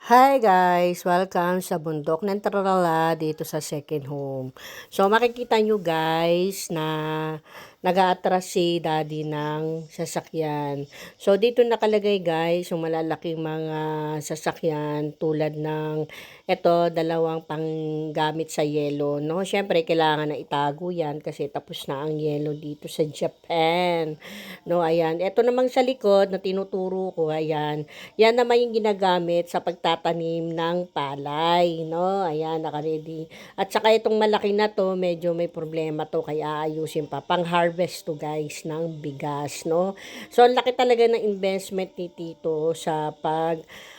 Hi guys! Welcome sa bundok ng Tralala dito sa second home. So makikita nyo guys na nag-aatras si daddy ng sasakyan. So dito nakalagay guys yung malalaking mga sasakyan tulad ng dalawang panggamit sa yelo. No? Siyempre kailangan na itago yan kasi tapos na ang yelo dito sa Japan. No, ayan. Ito namang sa likod na tinuturo ko, ayan. Yan naman yung ginagamit sa pagtatanim ng palay, no? Ayan, naka-ready. At saka itong malaki na to, medyo may problema to, kaya aayusin pa. Pang-harvest to, guys, ng bigas, no? So, ang laki talaga ng investment ni Tito sa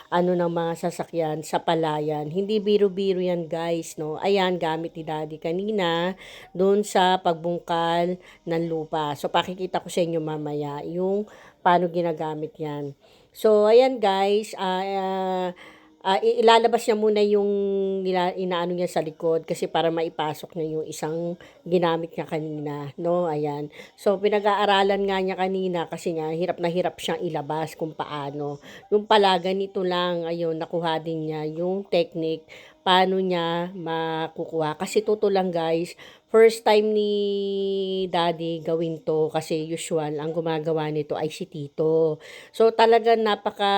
ng mga sasakyan sa palayan. Hindi biro-biro yan, guys, no? Ayan, gamit ni Daddy kanina doon sa pagbungkal ng lupa. So, pakikita ko sa inyo mamaya yung paano ginagamit yan. So, ayan guys, ilalabas niya muna yung inaano niya sa likod kasi para maipasok niya yung isang ginamit niya kanina, no? Ayan. So, pinag-aaralan nga niya kanina kasi nga hirap na hirap siyang ilabas kung paano. Yung pala, ganito lang, ayun, nakuha din niya yung technique paano niya makukuha. Kasi totoo lang guys, first time ni daddy gawin to kasi usual, ang gumagawa nito ay si Tito. So talaga napaka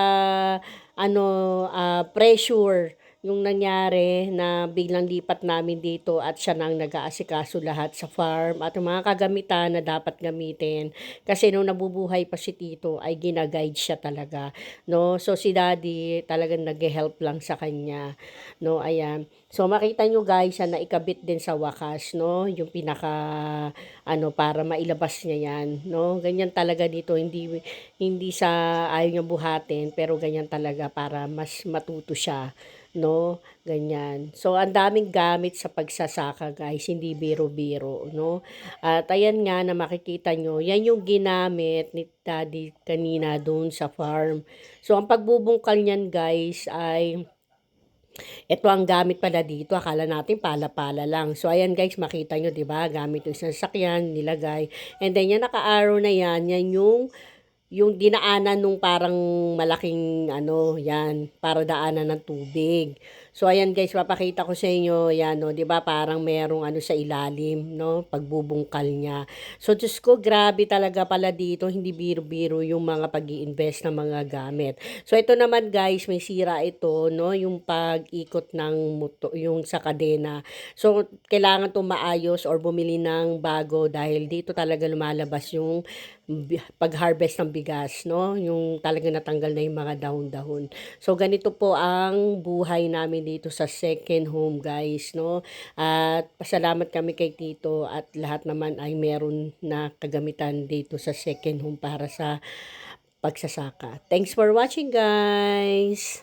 pressure yung nangyari na biglang lipat namin dito at siya nang nag-aasikaso lahat sa farm at yung mga kagamitan na dapat gamitin. Kasi nung nabubuhay pa si Tito ay ginaguide siya talaga. No? So si Daddy talagang nag-help lang sa kanya. No, ayan. So makita nyo guys, na ikabit din sa wakas, no? Yung pinaka para mailabas niya yan, no? Ganyan talaga dito, hindi sa ayaw niya buhatin, pero ganyan talaga para mas matuto siya, no? Ganyan. So ang daming gamit sa pagsasaka, guys, hindi biro-biro, no? At ayan nga na makikita nyo, yan yung ginamit ni Daddy kanina doon sa farm. So ang pagbubungkal niyan, guys, ay ito ang gamit pala dito. Akala natin pala-pala lang. So, ayan guys, makita nyo, di ba? Gamit yung sasakyan, nilagay. And then, yung naka-arrow na yan yung dinaanan nung parang malaking yan, para daanan ng tubig. So ayan guys, papakita ko sa inyo, yan no, 'di ba? Parang merong sa ilalim, no, pagbubungkal niya. So Diyos ko, grabe talaga pala dito, hindi biro-biro yung mga pag-iinvest ng mga gamit. So ito naman guys, may sira ito, no, yung pag-ikot ng motor, yung sa kadena. So kailangan 'tong maayos or bumili ng bago dahil dito talaga lumalabas yung pag-harvest ng bigas, no? Yung talagang natanggal na yung mga dahon-dahon. So, ganito po ang buhay namin dito sa second home, guys, no? At pasalamat kami kay Tito at lahat naman ay meron na kagamitan dito sa second home para sa pagsasaka. Thanks for watching, guys!